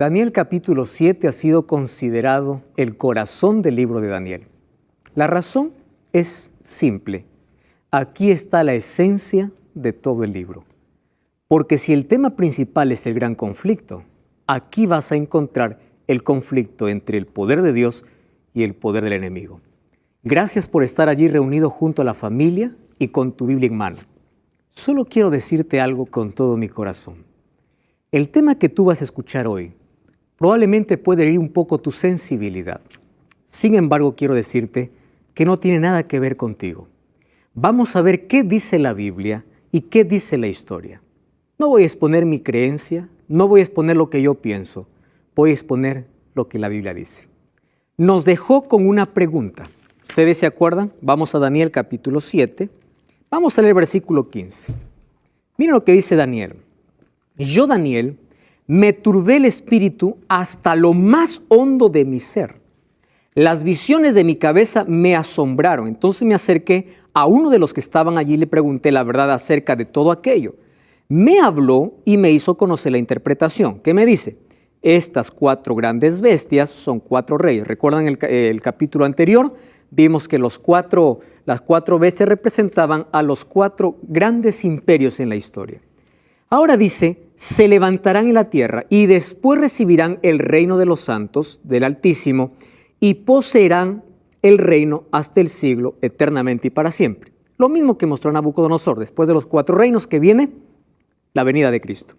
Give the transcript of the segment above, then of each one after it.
Daniel capítulo 7 ha sido considerado el corazón del libro de Daniel. La razón es simple. Aquí está la esencia de todo el libro. Porque si el tema principal es el gran conflicto, aquí vas a encontrar el conflicto entre el poder de Dios y el poder del enemigo. Gracias por estar allí reunido junto a la familia y con tu Biblia en mano. Solo quiero decirte algo con todo mi corazón. El tema que tú vas a escuchar hoy probablemente puede herir un poco tu sensibilidad. Sin embargo, quiero decirte que no tiene nada que ver contigo. Vamos a ver qué dice la Biblia y qué dice la historia. No voy a exponer mi creencia, no voy a exponer lo que yo pienso, voy a exponer lo que la Biblia dice. Nos dejó con una pregunta. ¿Ustedes se acuerdan? Vamos a Daniel capítulo 7. Vamos a leer el versículo 15. Miren lo que dice Daniel. Yo, Daniel, me turbé el espíritu hasta lo más hondo de mi ser. Las visiones de mi cabeza me asombraron. Entonces me acerqué a uno de los que estaban allí y le pregunté la verdad acerca de todo aquello. Me habló y me hizo conocer la interpretación. ¿Qué me dice? Estas 4 grandes bestias son 4 reyes. ¿Recuerdan el capítulo anterior? Vimos que las 4 bestias representaban a los 4 grandes imperios en la historia. Ahora dice, se levantarán en la tierra y después recibirán el reino de los santos del Altísimo y poseerán el reino hasta el siglo eternamente y para siempre. Lo mismo que mostró Nabucodonosor, después de los 4 reinos que viene la venida de Cristo.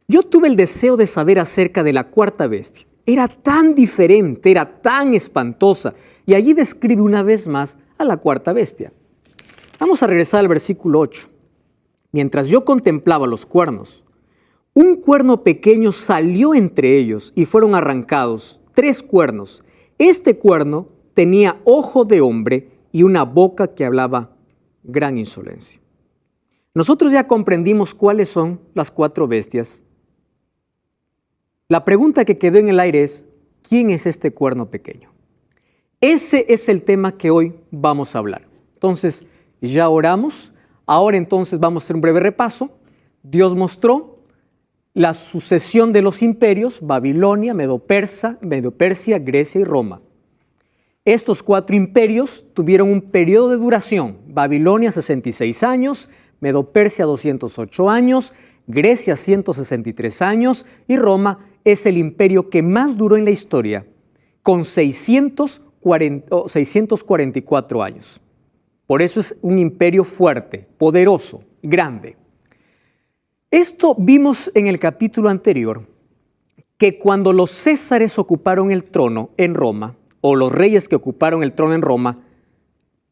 Yo tuve el deseo de saber acerca de la 4ª bestia. Era tan diferente, era tan espantosa. Y allí describe una vez más a la 4ª bestia. Vamos a regresar al versículo 8. Mientras yo contemplaba los cuernos, un cuerno pequeño salió entre ellos y fueron arrancados 3 cuernos. Este cuerno tenía ojo de hombre y una boca que hablaba gran insolencia. Nosotros ya comprendimos cuáles son las 4 bestias. La pregunta que quedó en el aire es, ¿quién es este cuerno pequeño? Ese es el tema que hoy vamos a hablar. Entonces, ya oramos. Ahora entonces vamos a hacer un breve repaso. Dios mostró la sucesión de los imperios, Babilonia, Medo-Persia, Grecia y Roma. Estos 4 imperios tuvieron un periodo de duración. Babilonia 66 años, Medo-Persia 208 años, Grecia 163 años y Roma es el imperio que más duró en la historia, con 644 años. Por eso es un imperio fuerte, poderoso, grande. Esto vimos en el capítulo anterior, que cuando los césares ocuparon el trono en Roma, o los reyes que ocuparon el trono en Roma,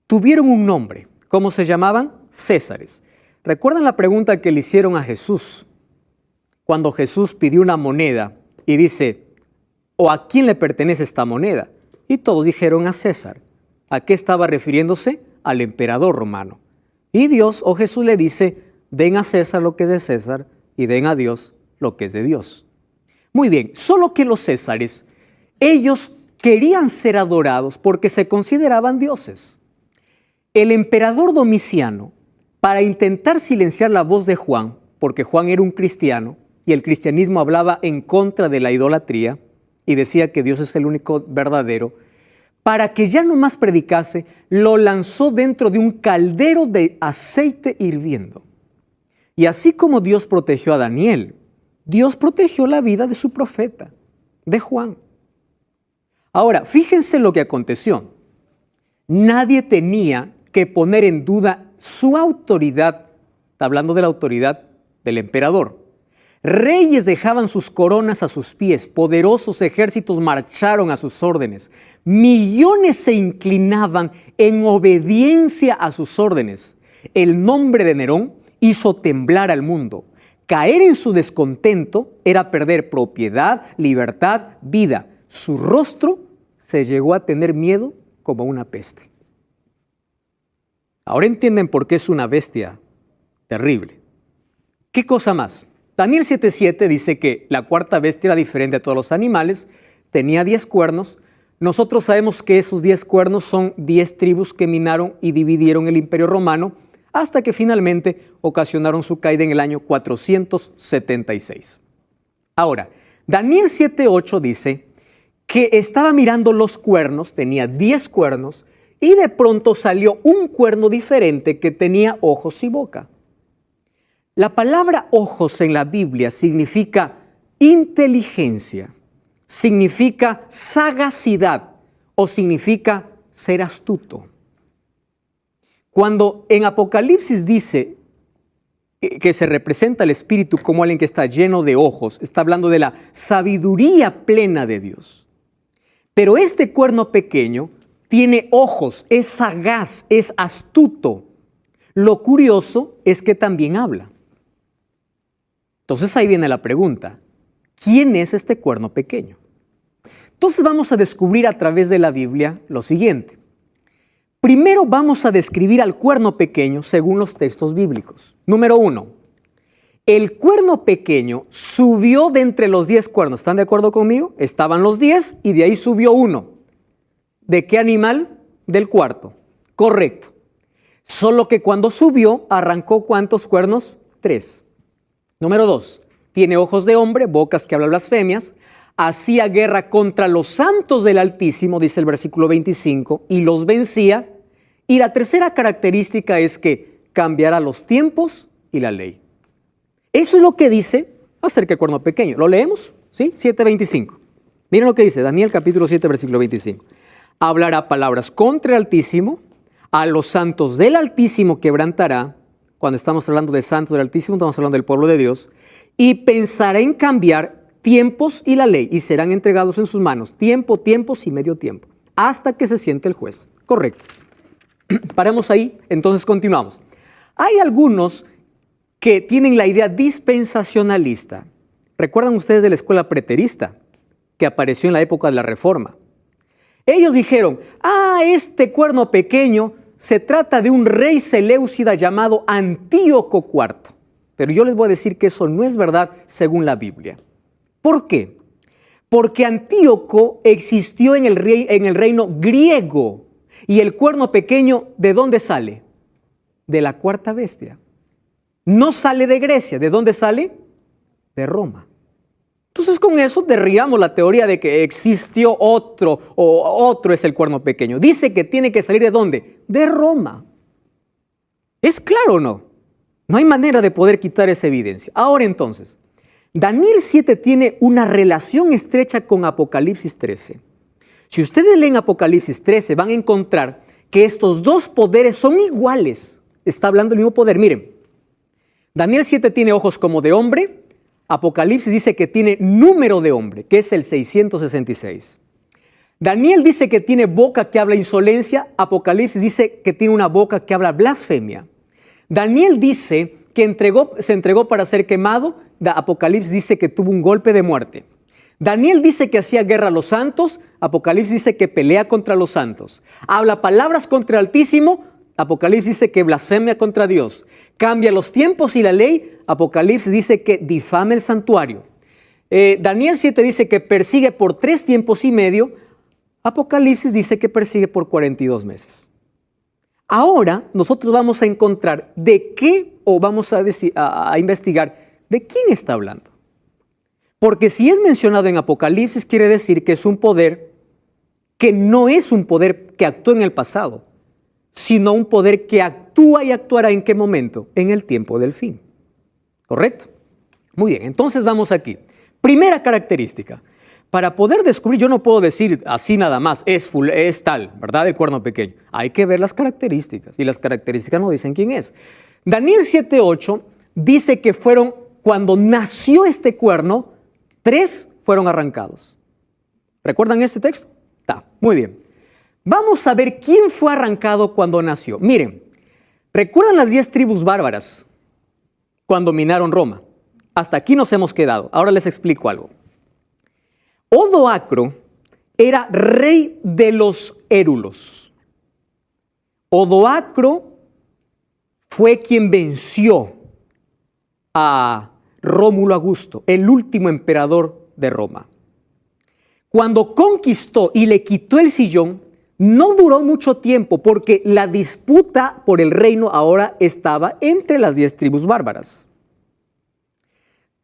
tuvieron un nombre. ¿Cómo se llamaban? Césares. ¿Recuerdan la pregunta que le hicieron a Jesús? Cuando Jesús pidió una moneda y dice, ¿o a quién le pertenece esta moneda? Y todos dijeron a César. ¿A qué estaba refiriéndose? Al emperador romano. Y Dios o Jesús le dice, den a César lo que es de César y den a Dios lo que es de Dios. Muy bien, solo que los césares, ellos querían ser adorados porque se consideraban dioses. El emperador Domiciano, para intentar silenciar la voz de Juan, porque Juan era un cristiano y el cristianismo hablaba en contra de la idolatría y decía que Dios es el único verdadero, para que ya no más predicase, lo lanzó dentro de un caldero de aceite hirviendo. Y así como Dios protegió a Daniel, Dios protegió la vida de su profeta, de Juan. Ahora, fíjense lo que aconteció. Nadie tenía que poner en duda su autoridad, está hablando de la autoridad del emperador. Reyes dejaban sus coronas a sus pies, poderosos ejércitos marcharon a sus órdenes, millones se inclinaban en obediencia a sus órdenes. El nombre de Nerón hizo temblar al mundo. Caer en su descontento era perder propiedad, libertad, vida. Su rostro se llegó a tener miedo como una peste. Ahora entienden por qué es una bestia terrible. ¿Qué cosa más? Daniel 7:7 dice que la 4ª bestia era diferente a todos los animales, tenía 10 cuernos. Nosotros sabemos que esos 10 cuernos son 10 tribus que minaron y dividieron el imperio romano hasta que finalmente ocasionaron su caída en el año 476. Ahora, Daniel 7:8 dice que estaba mirando los cuernos, tenía 10 cuernos, y de pronto salió un cuerno diferente que tenía ojos y boca. La palabra ojos en la Biblia significa inteligencia, significa sagacidad o significa ser astuto. Cuando en Apocalipsis dice que se representa el Espíritu como alguien que está lleno de ojos, está hablando de la sabiduría plena de Dios. Pero este cuerno pequeño tiene ojos, es sagaz, es astuto. Lo curioso es que también habla. Entonces ahí viene la pregunta, ¿quién es este cuerno pequeño? Entonces vamos a descubrir a través de la Biblia lo siguiente. Primero vamos a describir al cuerno pequeño según los textos bíblicos. Número 1, el cuerno pequeño subió de entre los 10 cuernos. ¿Están de acuerdo conmigo? Estaban los 10 y de ahí subió uno. ¿De qué animal? Del cuarto. Correcto. Solo que cuando subió, arrancó ¿cuántos cuernos? 3. Número 2, tiene ojos de hombre, bocas que hablan blasfemias, hacía guerra contra los santos del Altísimo, dice el versículo 25, y los vencía. Y la tercera característica es que cambiará los tiempos y la ley. Eso es lo que dice acerca del cuerno pequeño. ¿Lo leemos? ¿Sí? 7:25. Miren lo que dice Daniel capítulo 7, versículo 25. Hablará palabras contra el Altísimo, a los santos del Altísimo quebrantará. Cuando estamos hablando de santos del Altísimo, estamos hablando del pueblo de Dios, y pensará en cambiar tiempos y la ley, y serán entregados en sus manos tiempo, tiempos y medio tiempo, hasta que se siente el juez. Correcto. Paremos ahí, entonces continuamos. Hay algunos que tienen la idea dispensacionalista. ¿Recuerdan ustedes de la escuela preterista que apareció en la época de la Reforma? Ellos dijeron, este cuerno pequeño se trata de un rey seleucida llamado Antíoco IV. Pero yo les voy a decir que eso no es verdad según la Biblia. ¿Por qué? Porque Antíoco existió en el reino griego. Y el cuerno pequeño, ¿de dónde sale? De la cuarta bestia. No sale de Grecia. ¿De dónde sale? De Roma. Entonces con eso derribamos la teoría de que existió otro o otro es el cuerno pequeño. Dice que tiene que salir ¿de dónde? De Roma. ¿Es claro o no? No hay manera de poder quitar esa evidencia. Ahora entonces, Daniel 7 tiene una relación estrecha con Apocalipsis 13. Si ustedes leen Apocalipsis 13 van a encontrar que estos dos poderes son iguales. Está hablando del mismo poder. Miren, Daniel 7 tiene ojos como de hombre. Apocalipsis dice que tiene número de hombre, que es el 666. Daniel dice que tiene boca que habla insolencia. Apocalipsis dice que tiene una boca que habla blasfemia. Daniel dice que se entregó para ser quemado. Apocalipsis dice que tuvo un golpe de muerte. Daniel dice que hacía guerra a los santos. Apocalipsis dice que pelea contra los santos. Habla palabras contra el Altísimo. Apocalipsis dice que blasfemia contra Dios. Cambia los tiempos y la ley. Apocalipsis dice que difama el santuario. Daniel 7 dice que persigue por 3 tiempos y medio. Apocalipsis dice que persigue por 42 meses. Ahora nosotros vamos a encontrar de qué, o vamos a investigar de quién está hablando. Porque si es mencionado en Apocalipsis, quiere decir que es un poder que no es un poder que actuó en el pasado, sino un poder que actúa y actuará ¿en qué momento? En el tiempo del fin. ¿Correcto? Muy bien, entonces vamos aquí. Primera característica. Para poder descubrir, yo no puedo decir así nada más, es tal, ¿verdad? El cuerno pequeño. Hay que ver las características, y las características no dicen quién es. Daniel 7:8 dice que fueron, cuando nació este cuerno, 3 fueron arrancados. ¿Recuerdan este texto? Está, muy bien. Vamos a ver quién fue arrancado cuando nació. Miren, ¿recuerdan las 10 tribus bárbaras cuando dominaron Roma? Hasta aquí nos hemos quedado. Ahora les explico algo. Odoacro era rey de los érulos. Odoacro fue quien venció a Rómulo Augusto, el último emperador de Roma. Cuando conquistó y le quitó el sillón, no duró mucho tiempo porque la disputa por el reino ahora estaba entre las 10 tribus bárbaras.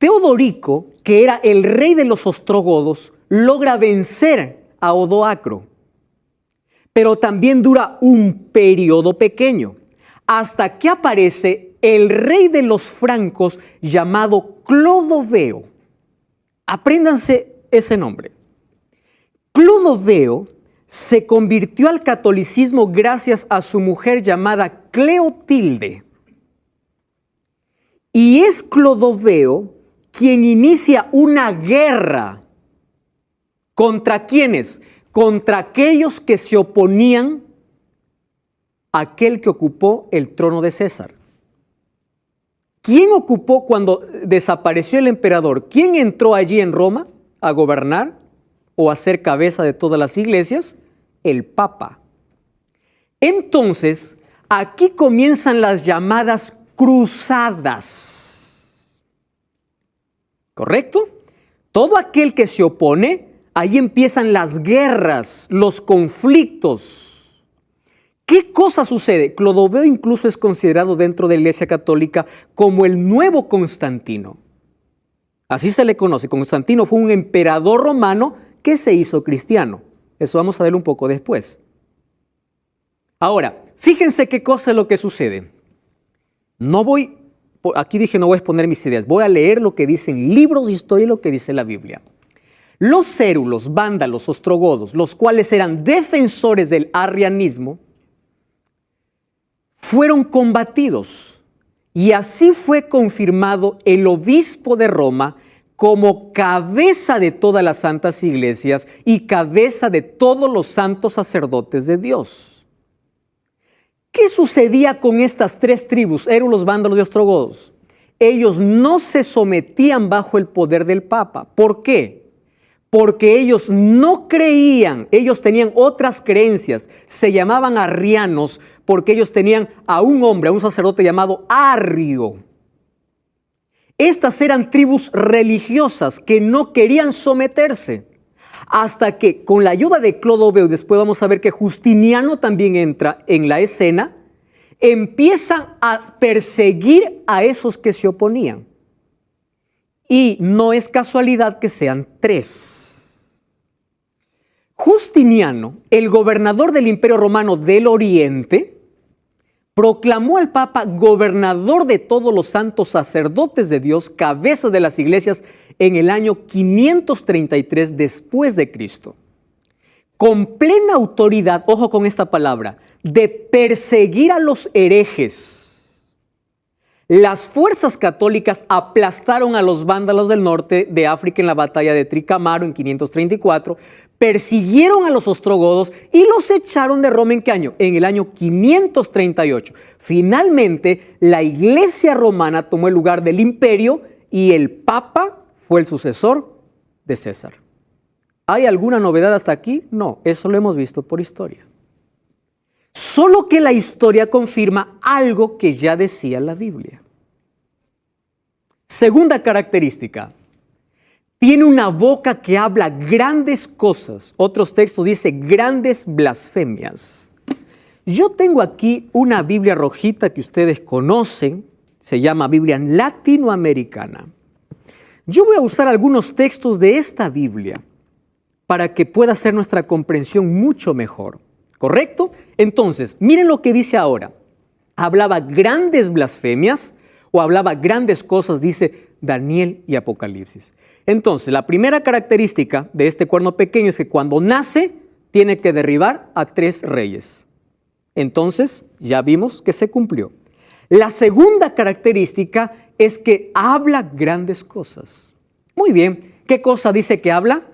Teodorico, que era el rey de los ostrogodos, logra vencer a Odoacro. Pero también dura un periodo pequeño, hasta que aparece el rey de los francos llamado Clodoveo. Apréndanse ese nombre. Clodoveo se convirtió al catolicismo gracias a su mujer llamada Cleotilde. Y es Clodoveo quien inicia una guerra. ¿Contra quiénes? Contra aquellos que se oponían a aquel que ocupó el trono de César. ¿Quién ocupó cuando desapareció el emperador? ¿Quién entró allí en Roma a gobernar o a ser cabeza de todas las iglesias? El Papa. Entonces, aquí comienzan las llamadas cruzadas. ¿Correcto? Todo aquel que se opone, ahí empiezan las guerras, los conflictos. ¿Qué cosa sucede? Clodoveo incluso es considerado dentro de la Iglesia Católica como el nuevo Constantino. Así se le conoce. Constantino fue un emperador romano que se hizo cristiano. Eso vamos a ver un poco después. Ahora, fíjense qué cosa es lo que sucede. Aquí dije no voy a exponer mis ideas, voy a leer lo que dicen libros de historia y lo que dice la Biblia. Los cérulos, vándalos, ostrogodos, los cuales eran defensores del arrianismo, fueron combatidos y así fue confirmado el obispo de Roma como cabeza de todas las santas iglesias y cabeza de todos los santos sacerdotes de Dios. ¿Qué sucedía con estas tres tribus, cérulos, vándalos y ostrogodos? Ellos no se sometían bajo el poder del Papa. ¿Por qué? Porque ellos no creían, ellos tenían otras creencias, se llamaban arrianos porque ellos tenían a un hombre, a un sacerdote llamado Arrio. Estas eran tribus religiosas que no querían someterse, hasta que con la ayuda de Clodoveo, después vamos a ver que Justiniano también entra en la escena, empiezan a perseguir a esos que se oponían. Y no es casualidad que sean tres. Justiniano, el gobernador del Imperio Romano del Oriente, proclamó al Papa gobernador de todos los santos sacerdotes de Dios, cabeza de las iglesias, en el año 533 después de Cristo. Con plena autoridad, ojo con esta palabra, de perseguir a los herejes. Las fuerzas católicas aplastaron a los vándalos del norte de África en la batalla de Tricamaro en 534, persiguieron a los ostrogodos y los echaron de Roma ¿en qué año? En el año 538. Finalmente, la iglesia romana tomó el lugar del imperio y el Papa fue el sucesor de César. ¿Hay alguna novedad hasta aquí? No, eso lo hemos visto por historia. Solo que la historia confirma algo que ya decía la Biblia. Segunda característica, tiene una boca que habla grandes cosas. Otros textos dicen grandes blasfemias. Yo tengo aquí una Biblia rojita que ustedes conocen, se llama Biblia latinoamericana. Yo voy a usar algunos textos de esta Biblia para que pueda hacer nuestra comprensión mucho mejor. ¿Correcto? Entonces, miren lo que dice ahora. ¿Hablaba grandes blasfemias o hablaba grandes cosas? Dice Daniel y Apocalipsis. Entonces, la primera característica de este cuerno pequeño es que cuando nace, tiene que derribar a 3 reyes. Entonces, ya vimos que se cumplió. La segunda característica es que habla grandes cosas. Muy bien, ¿qué cosa dice que habla?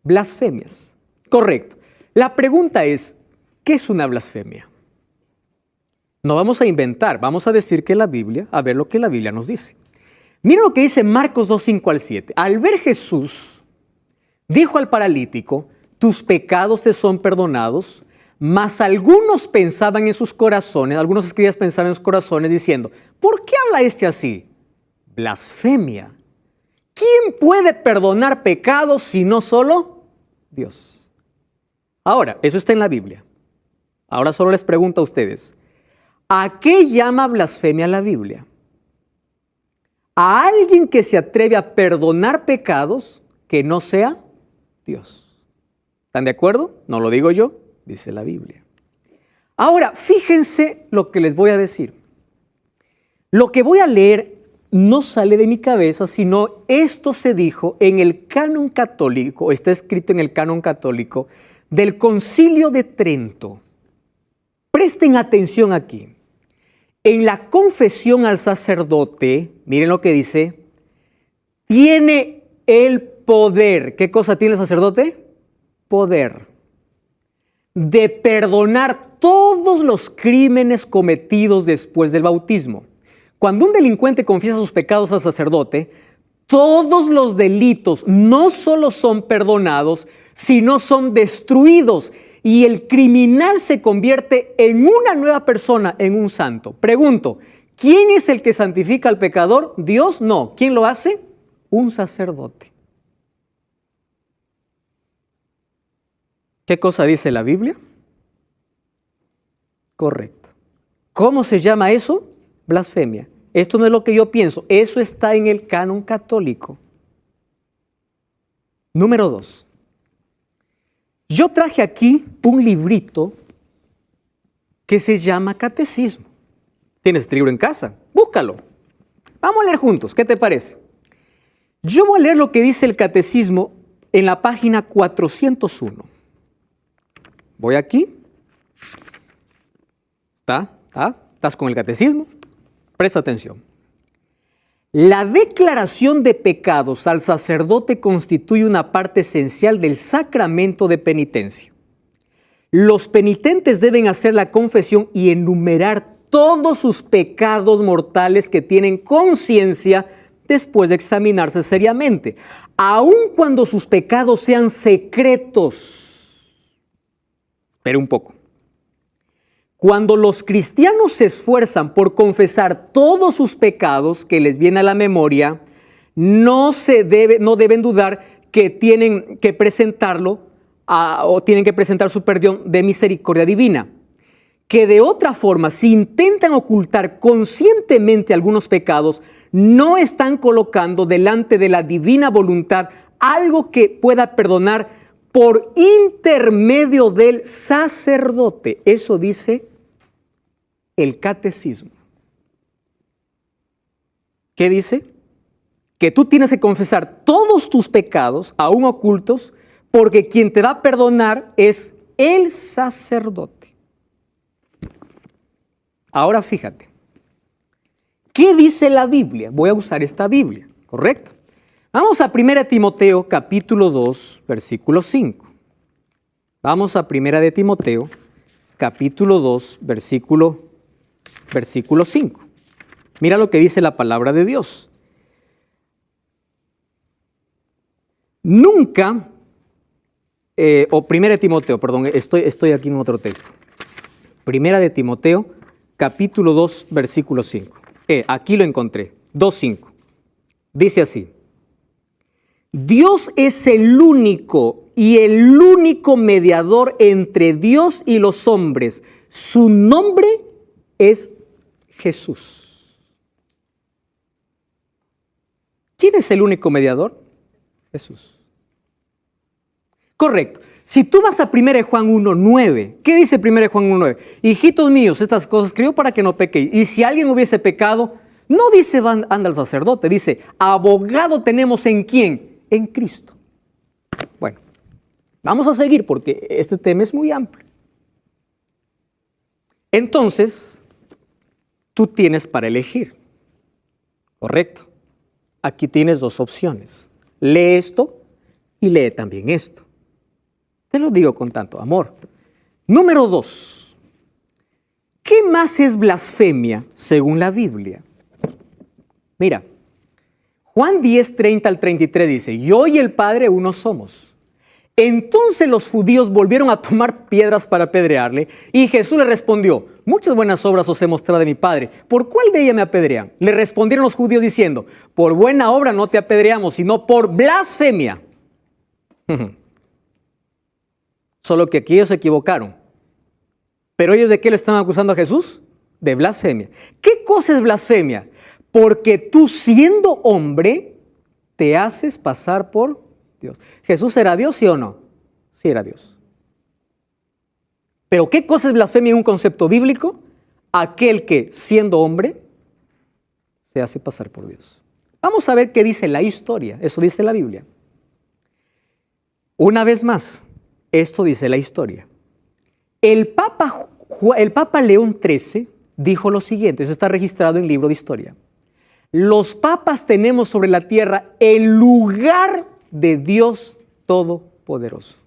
Blasfemias. Correcto. La pregunta es, ¿qué es una blasfemia? No vamos a inventar, vamos a decir que la Biblia, a ver lo que la Biblia nos dice. Mira lo que dice Marcos 2, 5 al 7. Al ver Jesús, dijo al paralítico, tus pecados te son perdonados, mas algunos pensaban en sus corazones, algunos escribas pensaban en sus corazones diciendo, ¿por qué habla este así? Blasfemia. ¿Quién puede perdonar pecados si no solo Dios? Ahora, eso está en la Biblia. Ahora solo les pregunto a ustedes, ¿a qué llama blasfemia la Biblia? a alguien que se atreve a perdonar pecados que no sea Dios. ¿Están de acuerdo? No lo digo yo, dice la Biblia. Ahora, fíjense lo que les voy a decir. Lo que voy a leer no sale de mi cabeza, sino esto se dijo en el canon católico, está escrito en el canon católico del Concilio de Trento. Presten atención aquí. En la confesión al sacerdote, miren lo que dice, tiene el poder. ¿Qué cosa tiene el sacerdote? Poder de perdonar todos los crímenes cometidos después del bautismo. Cuando un delincuente confiesa sus pecados al sacerdote, todos los delitos no solo son perdonados, sino son destruidos y el criminal se convierte en una nueva persona, en un santo. Pregunto, ¿quién es el que santifica al pecador? Dios, no. ¿Quién lo hace? Un sacerdote. ¿Qué cosa dice la Biblia? Correcto. ¿Cómo se llama eso? Blasfemia. Esto no es lo que yo pienso, eso está en el canon católico. Número 2. Yo traje aquí un librito que se llama Catecismo. ¿Tienes este libro en casa? Búscalo. Vamos a leer juntos, ¿qué te parece? Yo voy a leer lo que dice el Catecismo en la página 401. Voy aquí. ¿Estás con el Catecismo? Presta atención. La declaración de pecados al sacerdote constituye una parte esencial del sacramento de penitencia. Los penitentes deben hacer la confesión y enumerar todos sus pecados mortales que tienen conciencia después de examinarse seriamente, aun cuando sus pecados sean secretos. Espera un poco. Cuando los cristianos se esfuerzan por confesar todos sus pecados que les viene a la memoria, no deben dudar que tienen que presentarlo o tienen que presentar su perdón de misericordia divina. Que de otra forma, si intentan ocultar conscientemente algunos pecados, no están colocando delante de la divina voluntad algo que pueda perdonar por intermedio del sacerdote. Eso dice el Catecismo. ¿Qué dice? Que tú tienes que confesar todos tus pecados, aún ocultos, porque quien te va a perdonar es el sacerdote. Ahora fíjate, ¿qué dice la Biblia? Voy a usar esta Biblia, ¿correcto? Vamos a 1 Timoteo capítulo 2, versículo 5. Vamos a 1 Timoteo capítulo 2, versículo 5. Mira lo que dice la palabra de Dios. Nunca, 1 Timoteo, perdón, estoy aquí en otro texto. 1 Timoteo, capítulo 2, versículo 5. Aquí lo encontré, 2:5. Dice así: Dios es el único y el único mediador entre Dios y los hombres. Su nombre es Jesús. ¿Quién es el único mediador? Jesús. Correcto. Si tú vas a 1 Juan 1:9, ¿qué dice 1 Juan 1:9? Hijitos míos, estas cosas escribo para que no pequéis. Y si alguien hubiese pecado, no dice anda al sacerdote, dice abogado tenemos ¿en quién? En Cristo. Bueno, vamos a seguir porque este tema es muy amplio. Entonces, tú tienes para elegir, ¿correcto? Aquí tienes dos opciones. Lee esto y lee también esto. Te lo digo con tanto amor. Número 2. ¿Qué más es blasfemia según la Biblia? Mira, Juan 10, 30 al 33 dice, yo y el Padre uno somos. Entonces los judíos volvieron a tomar piedras para apedrearle y Jesús le respondió, muchas buenas obras os he mostrado de mi Padre, ¿por cuál de ellas me apedrean? Le respondieron los judíos diciendo, por buena obra no te apedreamos, sino por blasfemia. Solo que aquí ellos se equivocaron. ¿Pero ellos de qué le estaban acusando a Jesús? De blasfemia. ¿Qué cosa es blasfemia? porque tú siendo hombre te haces pasar por Dios. ¿Jesús era Dios, sí o no? Sí era Dios. Pero ¿qué cosa es blasfemia en un concepto bíblico? Aquel que siendo hombre se hace pasar por Dios. Vamos a ver qué dice la historia. Eso dice la Biblia. Una vez más, esto dice la historia. El Papa León XIII dijo lo siguiente, eso está registrado en el libro de historia. Los papas tenemos sobre la tierra el lugar de Dios Todopoderoso.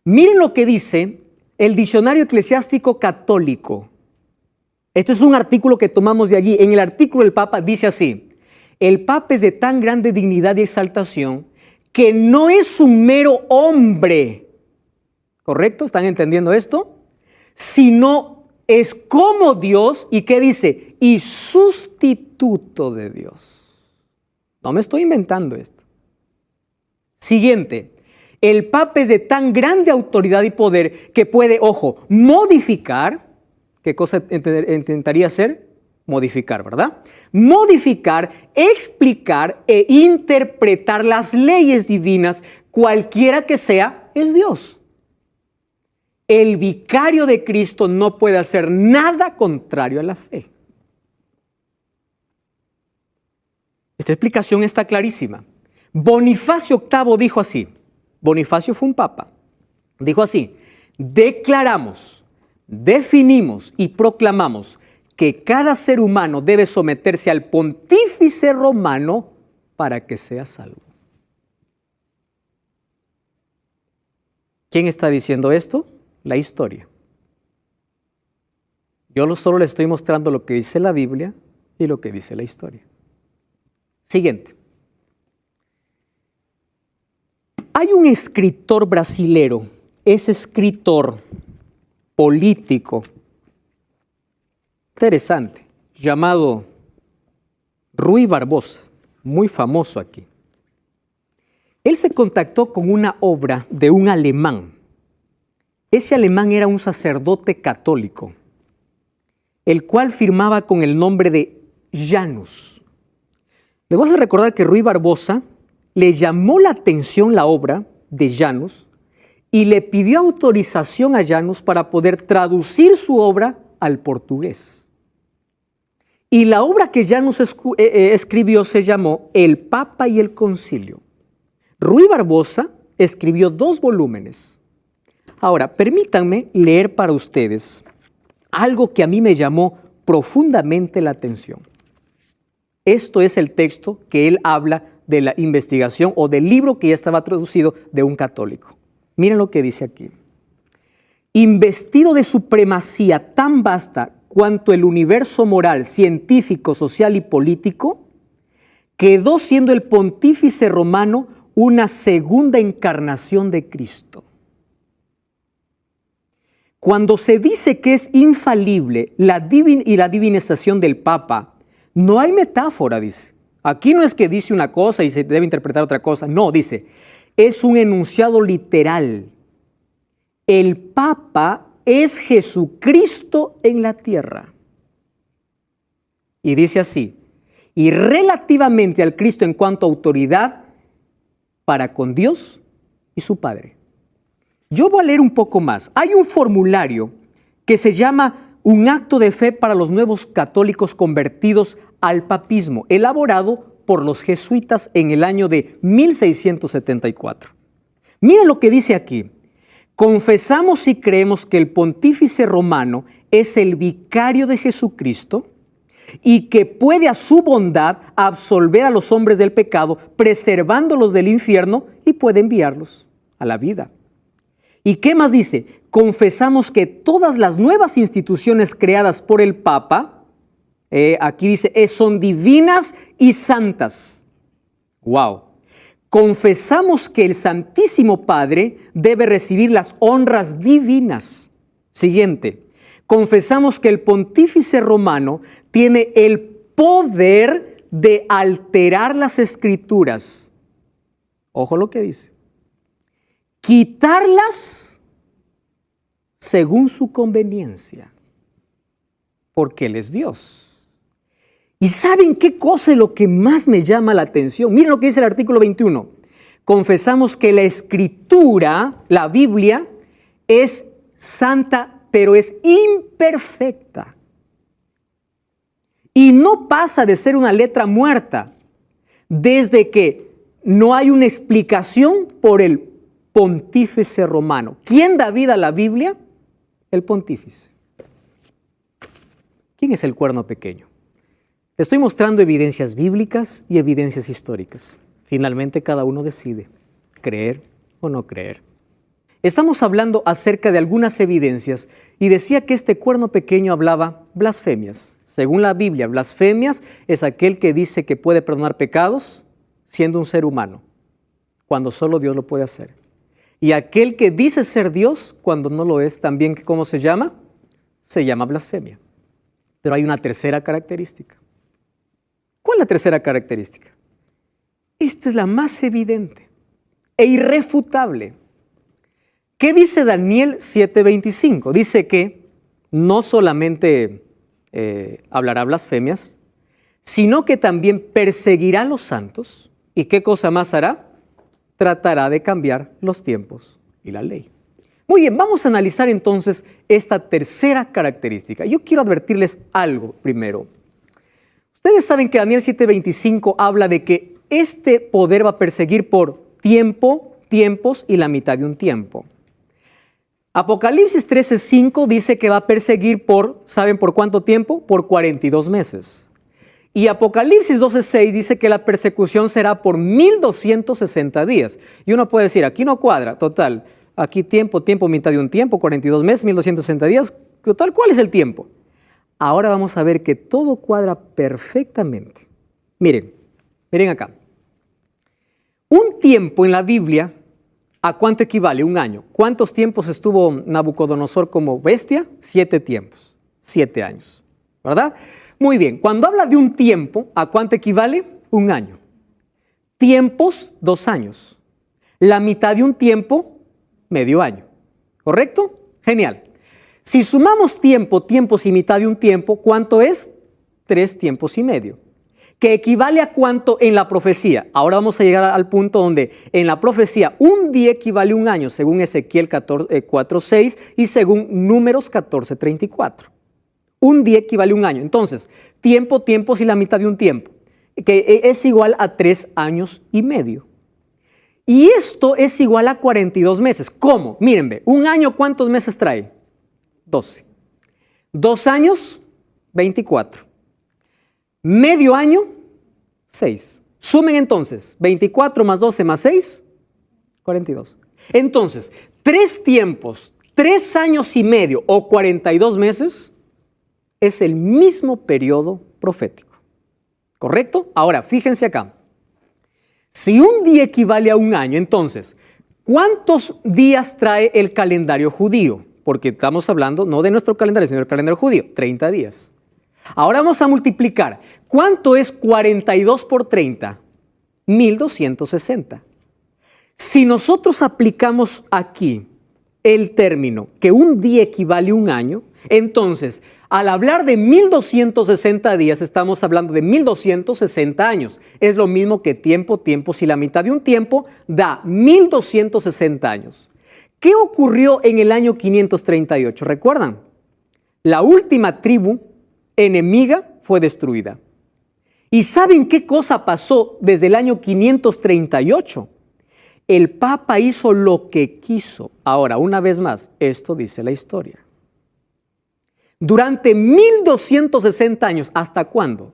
Miren lo que dice el Diccionario Eclesiástico Católico. Este es un artículo que tomamos de allí. En el artículo del Papa dice así: el Papa es de tan grande dignidad y exaltación que no es un mero hombre, ¿correcto? ¿Están entendiendo esto? Sino es como Dios, ¿y qué dice? Y sustituto de Dios. No me estoy inventando esto. Siguiente, el Papa es de tan grande autoridad y poder que puede, ojo, modificar. ¿Qué cosa intentaría hacer? Modificar, ¿verdad? Modificar, explicar e interpretar las leyes divinas, cualquiera que sea, es Dios. El vicario de Cristo no puede hacer nada contrario a la fe. Esta explicación está clarísima. Bonifacio VIII dijo así. Bonifacio fue un papa. Dijo así: declaramos, definimos y proclamamos que cada ser humano debe someterse al pontífice romano para que sea salvo. ¿Quién está diciendo esto? La historia. Yo solo le estoy mostrando lo que dice la Biblia y lo que dice la historia. Siguiente. Hay un escritor brasilero, es escritor político, interesante, llamado Rui Barbosa, muy famoso aquí. Él se contactó con una obra de un alemán. Ese alemán era un sacerdote católico, el cual firmaba con el nombre de Janus. Le voy a recordar que Rui Barbosa le llamó la atención la obra de Janus y le pidió autorización a Janus para poder traducir su obra al portugués. Y la obra que Janus escribió se llamó El Papa y el Concilio. Rui Barbosa escribió 2 volúmenes. Ahora, permítanme leer para ustedes algo que a mí me llamó profundamente la atención. Esto es el texto que él habla de la investigación o del libro que ya estaba traducido de un católico. Miren lo que dice aquí. Investido de supremacía tan vasta cuanto el universo moral, científico, social y político, quedó siendo el pontífice romano una segunda encarnación de Cristo. Cuando se dice que es infalible la divinización del Papa, no hay metáfora, dice. Aquí no es que dice una cosa y se debe interpretar otra cosa. No, dice, es un enunciado literal. El Papa es Jesucristo en la tierra. Y dice así, y relativamente al Cristo en cuanto a autoridad para con Dios y su Padre. Yo voy a leer un poco más. Hay un formulario que se llama Un acto de fe para los nuevos católicos convertidos al papismo, elaborado por los jesuitas en el año de 1674. Miren lo que dice aquí. Confesamos y creemos que el pontífice romano es el vicario de Jesucristo y que puede a su bondad absolver a los hombres del pecado, preservándolos del infierno, y puede enviarlos a la vida. ¿Y qué más dice? Confesamos que todas las nuevas instituciones creadas por el Papa, aquí dice, son divinas y santas. ¡Wow! Confesamos que el Santísimo Padre debe recibir las honras divinas. Siguiente. Confesamos que el pontífice romano tiene el poder de alterar las escrituras. Ojo lo que dice. Quitarlas según su conveniencia, porque Él es Dios. ¿Y saben qué cosa es lo que más me llama la atención? Miren lo que dice el artículo 21. Confesamos que la Escritura, la Biblia, es santa, pero es imperfecta. Y no pasa de ser una letra muerta desde que no hay una explicación por el pontífice romano. ¿Quién da vida a la Biblia? El pontífice. ¿Quién es el cuerno pequeño? Te estoy mostrando evidencias bíblicas y evidencias históricas. Finalmente cada uno decide creer o no creer. Estamos hablando acerca de algunas evidencias y decía que este cuerno pequeño hablaba blasfemias. Según la Biblia, blasfemias es aquel que dice que puede perdonar pecados siendo un ser humano, cuando solo Dios lo puede hacer. Y aquel que dice ser Dios cuando no lo es, también, ¿cómo se llama? Se llama blasfemia. Pero hay una tercera característica. ¿Cuál es la tercera característica? Esta es la más evidente e irrefutable. ¿Qué dice Daniel 7:25? Dice que no solamente hablará blasfemias, sino que también perseguirá a los santos. ¿Y qué cosa más hará? Tratará de cambiar los tiempos y la ley. Muy bien, vamos a analizar entonces esta tercera característica. Yo quiero advertirles algo primero. Ustedes saben que Daniel 7:25 habla de que este poder va a perseguir por tiempo, tiempos y la mitad de un tiempo. Apocalipsis 13:5 dice que va a perseguir ¿saben por cuánto tiempo? Por 42 meses. Y Apocalipsis 12:6 dice que la persecución será por 1260 días. Y uno puede decir, aquí no cuadra, total, aquí tiempo, mitad de un tiempo, 42 meses, 1260 días, total, ¿cuál es el tiempo? Ahora vamos a ver que todo cuadra perfectamente. Miren acá. Un tiempo en la Biblia, ¿a cuánto equivale? Un año. ¿Cuántos tiempos estuvo Nabucodonosor como bestia? 7 tiempos, 7 años, ¿verdad? Muy bien, cuando habla de un tiempo, ¿a cuánto equivale? Un año. Tiempos, 2 años. La mitad de un tiempo, medio año. ¿Correcto? Genial. Si sumamos tiempo, tiempos y mitad de un tiempo, ¿cuánto es? 3 tiempos y medio. ¿Que equivale a cuánto en la profecía? Ahora vamos a llegar al punto donde en la profecía un día equivale a un año, según Ezequiel 4:6 y según Números 14:34. Un día equivale a un año. Entonces, tiempo, tiempos y la mitad de un tiempo, que es igual a 3 años y medio. Y esto es igual a 42 meses. ¿Cómo? Mírenme, un año, ¿cuántos meses trae? 12. 2 años, 24. Medio año, 6. Sumen entonces, 24 más 12 más 6, 42. Entonces, 3 tiempos, 3 años y medio o 42 meses es el mismo periodo profético. ¿Correcto? Ahora, fíjense acá. Si un día equivale a un año, entonces, ¿cuántos días trae el calendario judío? Porque estamos hablando no de nuestro calendario, sino del calendario judío, 30 días. Ahora vamos a multiplicar. ¿Cuánto es 42 por 30? 1260. Si nosotros aplicamos aquí el término que un día equivale a un año, entonces, al hablar de 1260 días, estamos hablando de 1260 años. Es lo mismo que tiempo, tiempos y la mitad de un tiempo da 1260 años. ¿Qué ocurrió en el año 538? ¿Recuerdan? La última tribu enemiga fue destruida. ¿Y saben qué cosa pasó desde el año 538? El Papa hizo lo que quiso. Ahora, una vez más, esto dice la historia. Durante 1260 años, ¿hasta cuándo?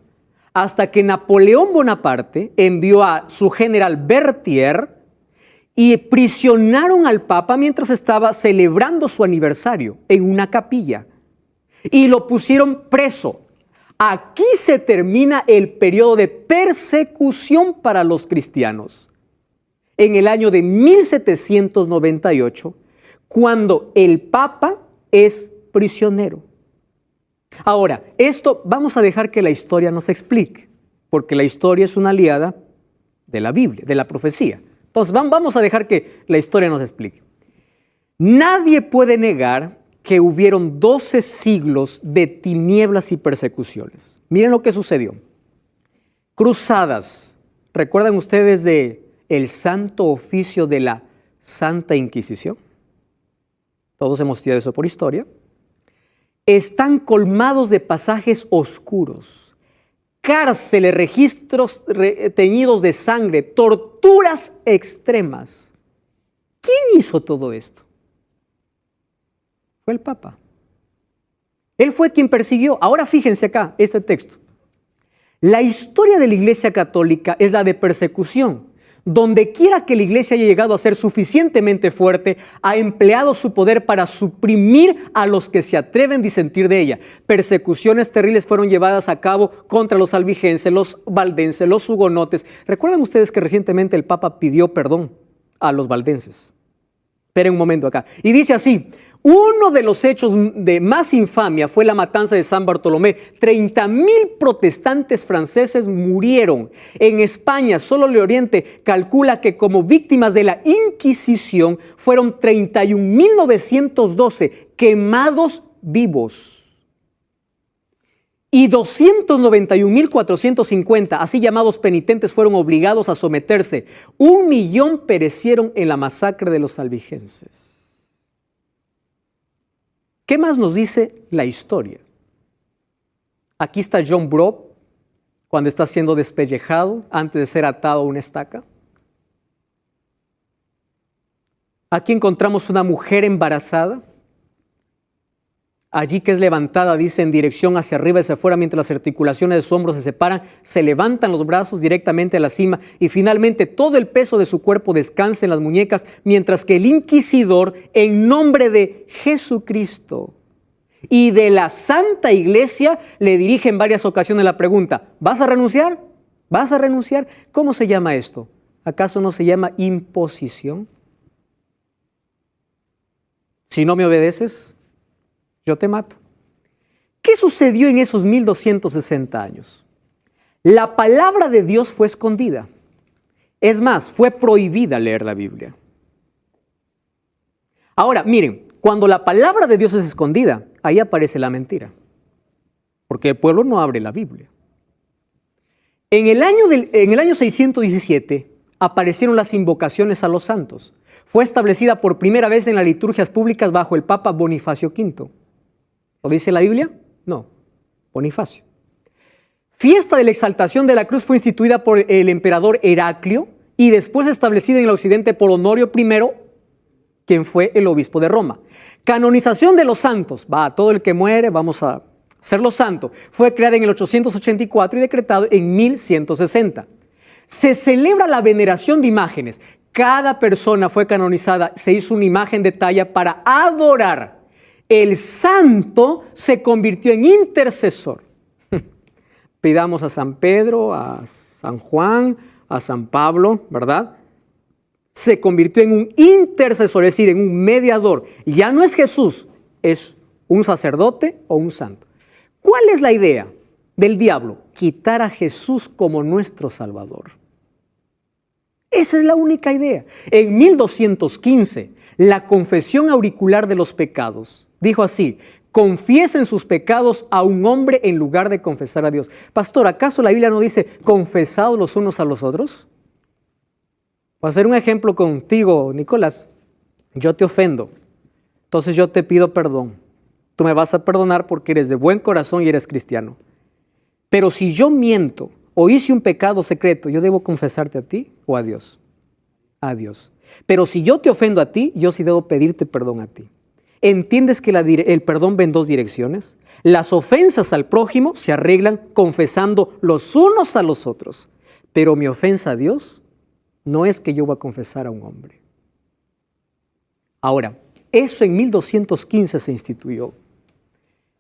Hasta que Napoleón Bonaparte envió a su general Berthier y prisionaron al Papa mientras estaba celebrando su aniversario en una capilla. Y lo pusieron preso. Aquí se termina el periodo de persecución para los cristianos. En el año de 1798, cuando el Papa es prisionero. Ahora, esto vamos a dejar que la historia nos explique, porque la historia es una aliada de la Biblia, de la profecía. Entonces vamos a dejar que la historia nos explique. Nadie puede negar que hubieron 12 siglos de tinieblas y persecuciones. Miren lo que sucedió. Cruzadas. ¿Recuerdan ustedes de el santo oficio de la Santa Inquisición? Todos hemos estudiado eso por historia. Están colmados de pasajes oscuros, cárceles, registros teñidos de sangre, torturas extremas. ¿Quién hizo todo esto? Fue el Papa. Él fue quien persiguió. Ahora fíjense acá, este texto. La historia de la Iglesia Católica es la de persecución. Donde quiera que la Iglesia haya llegado a ser suficientemente fuerte, ha empleado su poder para suprimir a los que se atreven a disentir de ella. Persecuciones terribles fueron llevadas a cabo contra los albigenses, los valdenses, los hugonotes. ¿Recuerdan ustedes que recientemente el Papa pidió perdón a los valdenses? Esperen un momento acá. Y dice así: uno de los hechos de más infamia fue la matanza de San Bartolomé. 30,000 protestantes franceses murieron. En España, solo el Oriente calcula que como víctimas de la Inquisición fueron 31,912 quemados vivos. Y 291,450, así llamados penitentes, fueron obligados a someterse. 1,000,000 perecieron en la masacre de los albigenses. ¿Qué más nos dice la historia? Aquí está John Brough, cuando está siendo despellejado antes de ser atado a una estaca. Aquí encontramos una mujer embarazada, allí que es levantada, dice, en dirección hacia arriba y hacia afuera, mientras las articulaciones de su hombro se separan, se levantan los brazos directamente a la cima y finalmente todo el peso de su cuerpo descansa en las muñecas, mientras que el inquisidor, en nombre de Jesucristo y de la Santa Iglesia, le dirige en varias ocasiones la pregunta: ¿vas a renunciar? ¿Vas a renunciar? ¿Cómo se llama esto? ¿Acaso no se llama imposición? Si no me obedeces, yo te mato. ¿Qué sucedió en esos 1260 años? La palabra de Dios fue escondida. Es más, fue prohibida leer la Biblia. Ahora, miren, cuando la palabra de Dios es escondida, ahí aparece la mentira. Porque el pueblo no abre la Biblia. En el año 617 aparecieron las invocaciones a los santos. Fue establecida por primera vez en las liturgias públicas bajo el Papa Bonifacio V. ¿Lo dice la Biblia? No, Bonifacio. Fiesta de la exaltación de la cruz fue instituida por el emperador Heraclio y después establecida en el occidente por Honorio I, quien fue el obispo de Roma. Canonización de los santos. Todo el que muere, vamos a hacerlo santo. Fue creada en el 884 y decretado en 1160. Se celebra la veneración de imágenes. Cada persona fue canonizada, se hizo una imagen de talla para adorar. El santo se convirtió en intercesor. Pidamos a San Pedro, a San Juan, a San Pablo, ¿verdad? Se convirtió en un intercesor, es decir, en un mediador. Ya no es Jesús, es un sacerdote o un santo. ¿Cuál es la idea del diablo? Quitar a Jesús como nuestro Salvador. Esa es la única idea. En 1215, la confesión auricular de los pecados dijo así: confiesen sus pecados a un hombre en lugar de confesar a Dios. Pastor, ¿acaso la Biblia no dice confesaos los unos a los otros? Voy a hacer un ejemplo contigo, Nicolás. Yo te ofendo, entonces yo te pido perdón. Tú me vas a perdonar porque eres de buen corazón y eres cristiano. Pero si yo miento o hice un pecado secreto, ¿yo debo confesarte a ti o a Dios? A Dios. Pero si yo te ofendo a ti, yo sí debo pedirte perdón a ti. ¿Entiendes que el perdón va en dos direcciones? Las ofensas al prójimo se arreglan confesando los unos a los otros. Pero mi ofensa a Dios no es que yo voy a confesar a un hombre. Ahora, eso en 1215 se instituyó.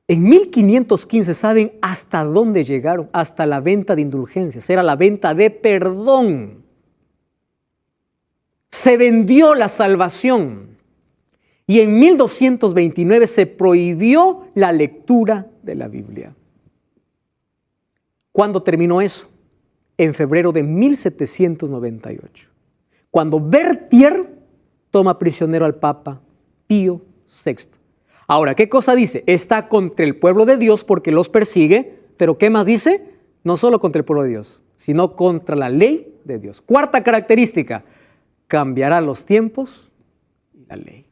En 1515, ¿saben hasta dónde llegaron? Hasta la venta de indulgencias. Era la venta de perdón. Se vendió la salvación. Y en 1229 se prohibió la lectura de la Biblia. ¿Cuándo terminó eso? En febrero de 1798. Cuando Berthier toma prisionero al Papa Pío VI. Ahora, ¿qué cosa dice? Está contra el pueblo de Dios porque los persigue, pero ¿qué más dice? No solo contra el pueblo de Dios, sino contra la ley de Dios. Cuarta característica, cambiará los tiempos y la ley.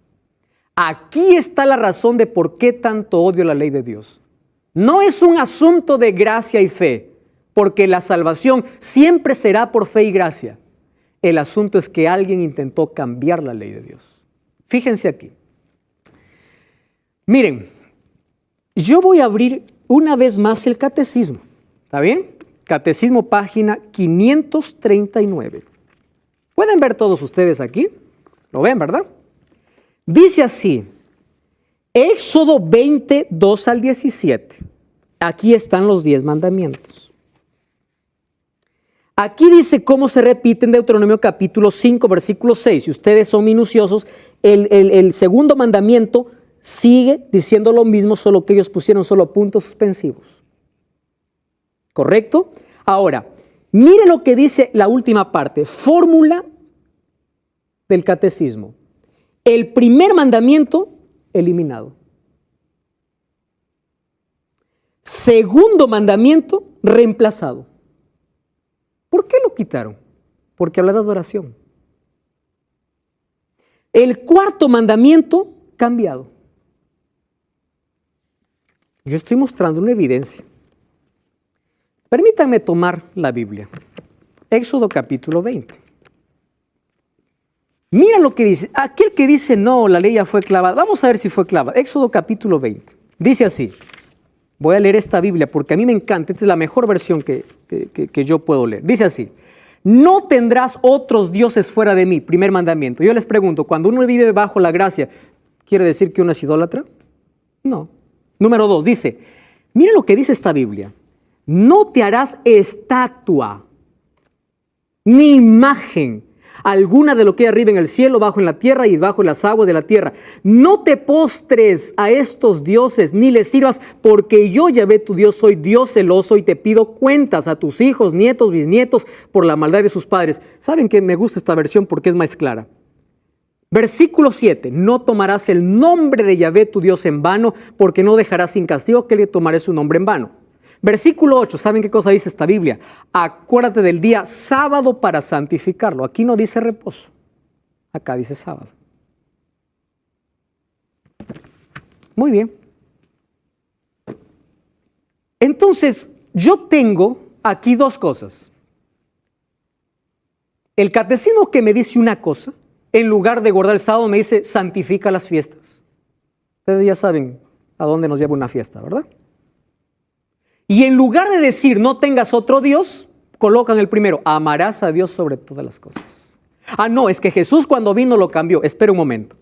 Aquí está la razón de por qué tanto odio la ley de Dios. No es un asunto de gracia y fe, porque la salvación siempre será por fe y gracia. El asunto es que alguien intentó cambiar la ley de Dios. Fíjense aquí. Miren, yo voy a abrir una vez más el catecismo. ¿Está bien? Catecismo, página 539. ¿Pueden ver todos ustedes aquí? ¿Lo ven, verdad? Dice así, Éxodo 20, 2 al 17. Aquí están los 10 mandamientos. Aquí dice cómo se repite en Deuteronomio capítulo 5, versículo 6. Si ustedes son minuciosos, el segundo mandamiento sigue diciendo lo mismo, solo que ellos pusieron solo puntos suspensivos. ¿Correcto? Ahora, mire lo que dice la última parte, fórmula del catecismo. El primer mandamiento, eliminado. Segundo mandamiento, reemplazado. ¿Por qué lo quitaron? Porque habla de adoración. El cuarto mandamiento, cambiado. Yo estoy mostrando una evidencia. Permítanme tomar la Biblia. Éxodo capítulo 20. Mira lo que dice. Aquel que dice, no, la ley ya fue clavada. Vamos a ver si fue clavada. Éxodo capítulo 20. Dice así. Voy a leer esta Biblia porque a mí me encanta. Esta es la mejor versión que yo puedo leer. Dice así. No tendrás otros dioses fuera de mí. Primer mandamiento. Yo les pregunto, cuando uno vive bajo la gracia, ¿quiere decir que uno es idólatra? No. Número 2, dice, mira lo que dice esta Biblia. No te harás estatua, ni imagen alguna de lo que hay arriba en el cielo, bajo en la tierra y bajo en las aguas de la tierra. No te postres a estos dioses, ni les sirvas, porque yo, Yahvé tu Dios, soy Dios celoso y te pido cuentas a tus hijos, nietos, bisnietos, por la maldad de sus padres. ¿Saben que me gusta esta versión porque es más clara? Versículo 7, no tomarás el nombre de Yahvé tu Dios en vano, porque no dejarás sin castigo que le tomaré su nombre en vano. Versículo 8, ¿saben qué cosa dice esta Biblia? Acuérdate del día sábado para santificarlo. Aquí no dice reposo, acá dice sábado. Muy bien. Entonces, yo tengo aquí dos cosas. El catecismo que me dice una cosa, en lugar de guardar el sábado, me dice, santifica las fiestas. Ustedes ya saben a dónde nos lleva una fiesta, ¿verdad? Y en lugar de decir, no tengas otro Dios, colocan el primero, amarás a Dios sobre todas las cosas. Ah, no, es que Jesús cuando vino lo cambió. Espera un momento.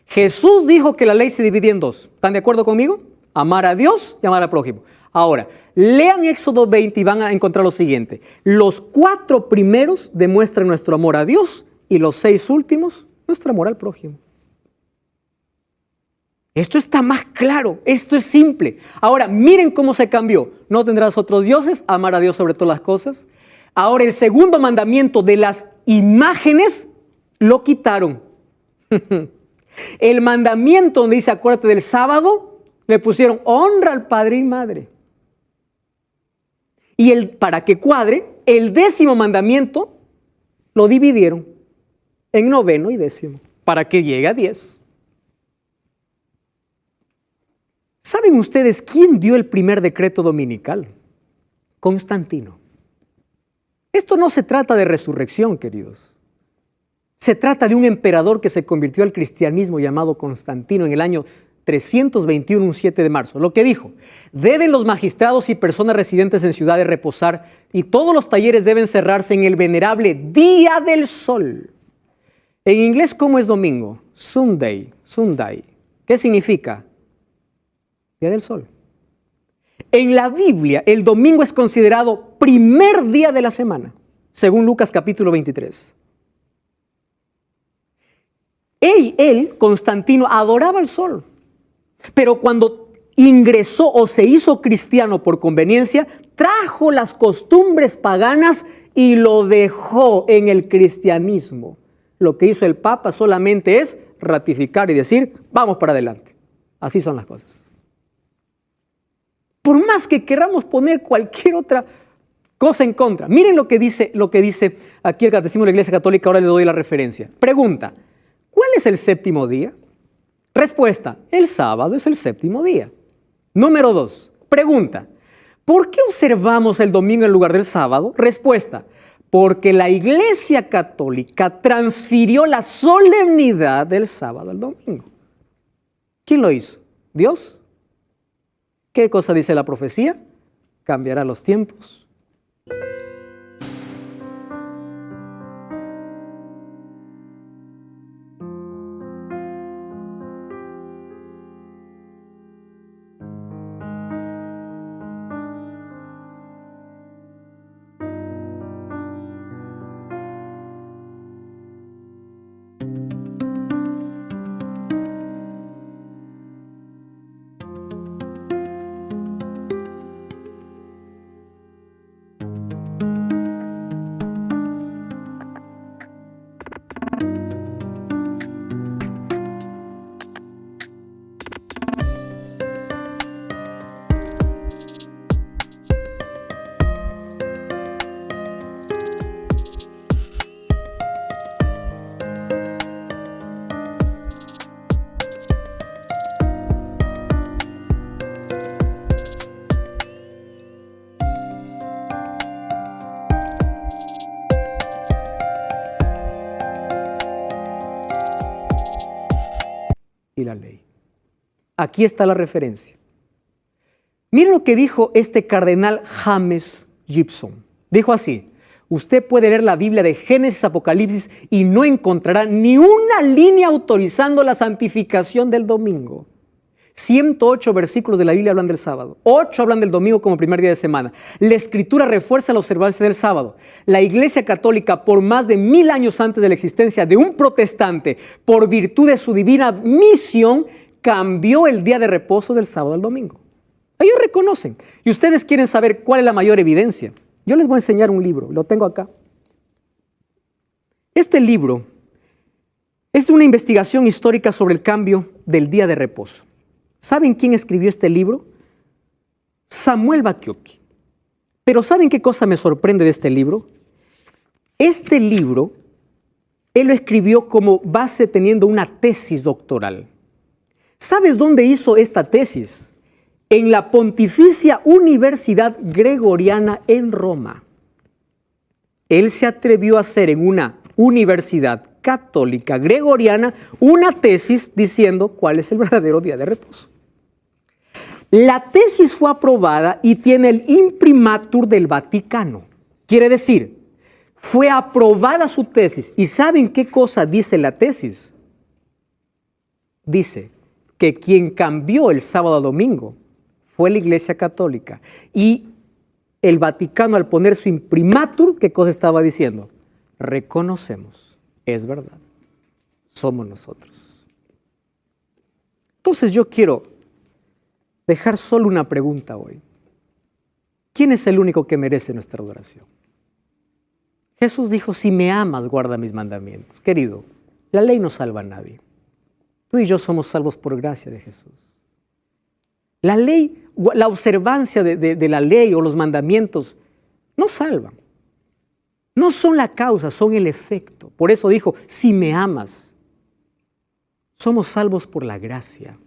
Jesús dijo que la ley se dividía en dos. ¿Están de acuerdo conmigo? Amar a Dios y amar al prójimo. Ahora, lean Éxodo 20 y van a encontrar lo siguiente. Los 4 primeros demuestran nuestro amor a Dios y los 6 últimos, nuestro amor al prójimo. Esto está más claro, esto es simple. Ahora, miren cómo se cambió. No tendrás otros dioses, amar a Dios sobre todas las cosas. Ahora, el segundo mandamiento de las imágenes lo quitaron. El mandamiento donde dice, acuérdate del sábado, le pusieron honra al padre y madre. Y para que cuadre, el 10º mandamiento lo dividieron en 9º y 10º, para que llegue a 10. ¿Saben ustedes quién dio el primer decreto dominical? Constantino. Esto no se trata de resurrección, queridos. Se trata de un emperador que se convirtió al cristianismo llamado Constantino en el año 321, un 7 de marzo. Lo que dijo, deben los magistrados y personas residentes en ciudades reposar y todos los talleres deben cerrarse en el venerable Día del Sol. En inglés, ¿cómo es domingo? Sunday, Sunday. ¿Qué significa? Día del Sol. En la Biblia, el domingo es considerado primer día de la semana, según Lucas capítulo 23. Él, Constantino, adoraba el sol, pero cuando ingresó o se hizo cristiano por conveniencia, trajo las costumbres paganas y lo dejó en el cristianismo. Lo que hizo el Papa solamente es ratificar y decir, vamos para adelante. Así son las cosas. Por más que queramos poner cualquier otra cosa en contra. Miren lo que dice aquí el Catecismo de la Iglesia Católica, ahora le doy la referencia. Pregunta, ¿cuál es el séptimo día? Respuesta, el sábado es el séptimo día. Número 2, pregunta, ¿por qué observamos el domingo en lugar del sábado? Respuesta, porque la Iglesia Católica transfirió la solemnidad del sábado al domingo. ¿Quién lo hizo? ¿Dios? ¿Qué cosa dice la profecía? Cambiará los tiempos. Y la ley. Aquí está la referencia. Miren lo que dijo este cardenal James Gibson. Dijo así, usted puede leer la Biblia de Génesis a Apocalipsis y no encontrará ni una línea autorizando la santificación del domingo. 108 versículos de la Biblia hablan del sábado. 8 hablan del domingo como primer día de semana. La Escritura refuerza la observancia del sábado. La Iglesia Católica, por más de 1000 años antes de la existencia de un protestante, por virtud de su divina misión, cambió el día de reposo del sábado al domingo. Ellos reconocen. Y ustedes quieren saber cuál es la mayor evidencia. Yo les voy a enseñar un libro, lo tengo acá. Este libro es una investigación histórica sobre el cambio del día de reposo. ¿Saben quién escribió este libro? Samuel Bacchiocchi. Pero ¿saben qué cosa me sorprende de este libro? Este libro, él lo escribió como base teniendo una tesis doctoral. ¿Sabes dónde hizo esta tesis? En la Pontificia Universidad Gregoriana en Roma. Él se atrevió a hacer en una universidad católica gregoriana una tesis diciendo cuál es el verdadero día de reposo. La tesis fue aprobada y tiene el imprimatur del Vaticano. Quiere decir, fue aprobada su tesis. ¿Y saben qué cosa dice la tesis? Dice que quien cambió el sábado a domingo fue la Iglesia Católica. Y el Vaticano, al poner su imprimatur, ¿qué cosa estaba diciendo? Reconocemos, es verdad, somos nosotros. Entonces yo quiero dejar solo una pregunta hoy. ¿Quién es el único que merece nuestra adoración? Jesús dijo, si me amas, guarda mis mandamientos. Querido, la ley no salva a nadie. Tú y yo somos salvos por gracia de Jesús. La ley, la observancia de la ley o los mandamientos no salvan. No son la causa, son el efecto. Por eso dijo, si me amas, somos salvos por la gracia.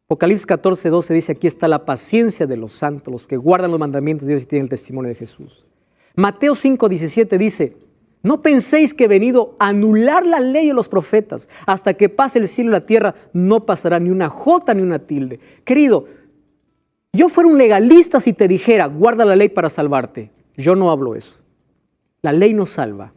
Apocalipsis 14:12 dice, aquí está la paciencia de los santos, los que guardan los mandamientos de Dios y tienen el testimonio de Jesús. Mateo 5:17 dice, no penséis que he venido a anular la ley de los profetas. Hasta que pase el cielo y la tierra, no pasará ni una jota ni una tilde. Querido, yo fuera un legalista si te dijera, guarda la ley para salvarte. Yo no hablo eso. La ley no salva,